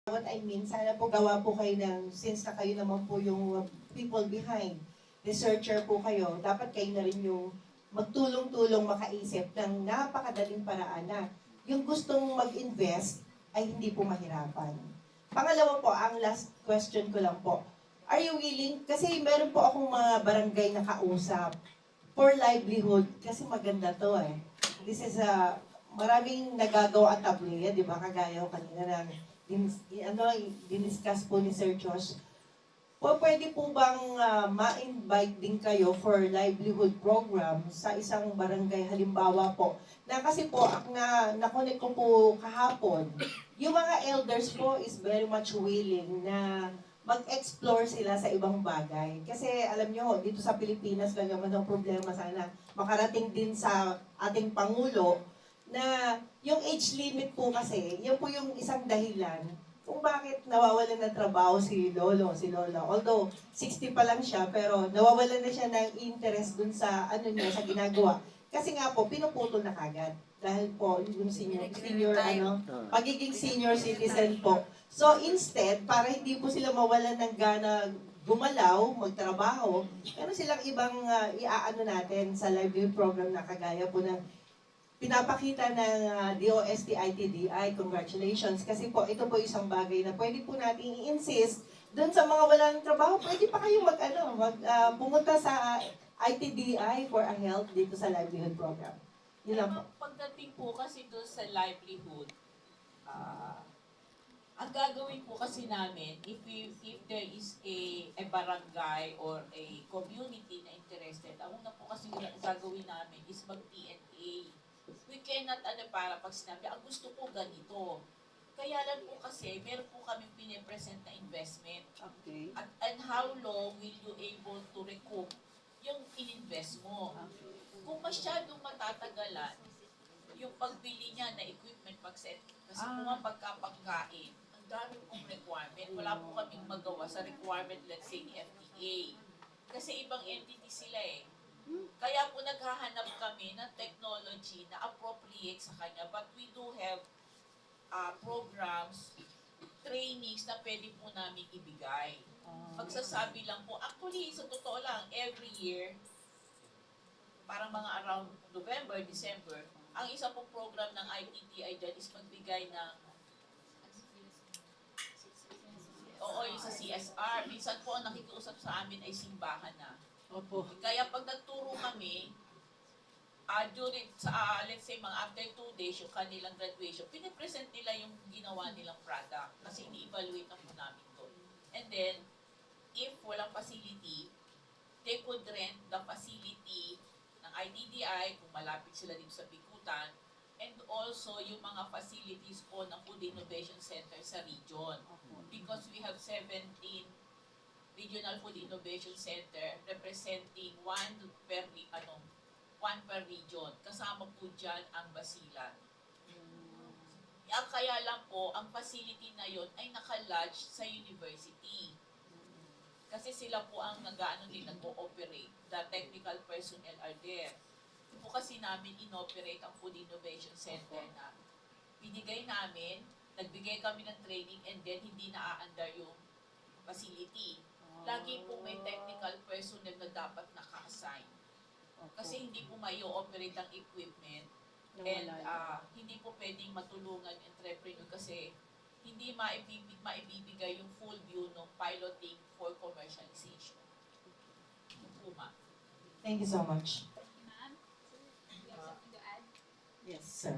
What I mean, sana po gawa po kayo ng, since na kayo naman po yung people behind, researcher po kayo, dapat kayo na rin yung magtulong-tulong makaisip ng napakadaling paraan na yung gustong mag-invest ay hindi po mahirapan. Pangalawa po, ang last question ko lang po, are you willing, kasi meron po akong mga barangay na kausap for livelihood, kasi maganda to eh. This is a, maraming nagagawa at tabloid, di ba? Kagaya ko kanina ng diniscuss po ni Sir Josh. Pwede po bang ma-invite din kayo for livelihood program sa isang barangay, halimbawa po, na kasi po, na-connect ko po kahapon, yung mga elders po is very much willing na mag-explore sila sa ibang bagay. Kasi alam nyo, dito sa Pilipinas lang naman ang problema, sana makarating din sa ating Pangulo na yung age limit po kasi, yun po yung isang dahilan kung bakit nawawalan ng trabaho si Lolo, si Lola. Although 60 pa lang siya, pero nawawalan na siya ng interest dun sa ano niya, sa ginagawa. Kasi nga po, pinuputol na kagad. Dahil po, yung pagiging senior citizen po. So instead, para hindi po sila mawalan ng gana gumalaw, magtrabaho, meron silang ibang iaano natin sa livelihood program na kagaya po ng pinapakita ng DOST-ITDI, congratulations. Kasi po, ito po isang bagay na pwede po natin i-insist doon sa mga walang trabaho, pwede pa kayong pumunta sa ITDI for a help dito sa livelihood program. Yun lang po. Pagdating po kasi doon sa livelihood, ang gagawin po kasi namin, if there is a barangay or a community na interested, ang una po kasi gagawin namin is mag-P&A. We cannot, para pag sinabi, ang gusto ko ganito. Kaya lang po kasi, meron po kami pinipresent na investment. Okay. And how long will you able to recoup yung in-invest mo? Kung masyadong matatagalan, yung pagbili niya na equipment pag-set, kasi kung pagkapagkain, ang dami pong requirement. Wala po kaming magawa sa requirement, let's say, ni FDA. Kasi ibang entity sila eh. Kaya po naghahanap kami ng technology na appropriate sa kanya. But we do have programs, trainings na pwede po namin ibigay. Magsasabi lang po, actually, sa totoo lang, every year, parang mga around November, December, ang isa pong program ng ITTI dyan is magbigay ng yung sa CSR. Minsan po ang nakikiusap sa amin ay simbahan na. Opo. Kaya pag nagturo kami, during, let's say, mga after 2 days, yung kanilang graduation, pinipresent nila yung ginawa nilang product kasi ini-evaluate na po namin doon. And then, if walang facility, they could rent the facility ng ITDI kung malapit sila dito sa Bikutan, and also yung mga facilities po ng Food Innovation Center sa region. Because we have 17 Regional Food Innovation Center representing one per region. Kasama po dyan ang Basilan. Kaya lang po, ang facility na yon ay naka-lodge sa university. Kasi sila po ang nag-ooperate. The technical personnel are there. Po kasi namin inoperate ang Food Innovation Center na binigay namin, nagbigay kami ng training, and then hindi na-aandar yung facility. Lagi po may technical personnel na dapat naka-assign. Kasi hindi po mai-operate ang equipment and hindi po pwedeng matulungan yung entrepreneur kasi hindi maibibigay yung full view ng piloting for commercialization. Thank you so much. Ma'am, you have something to add? Yes, sir.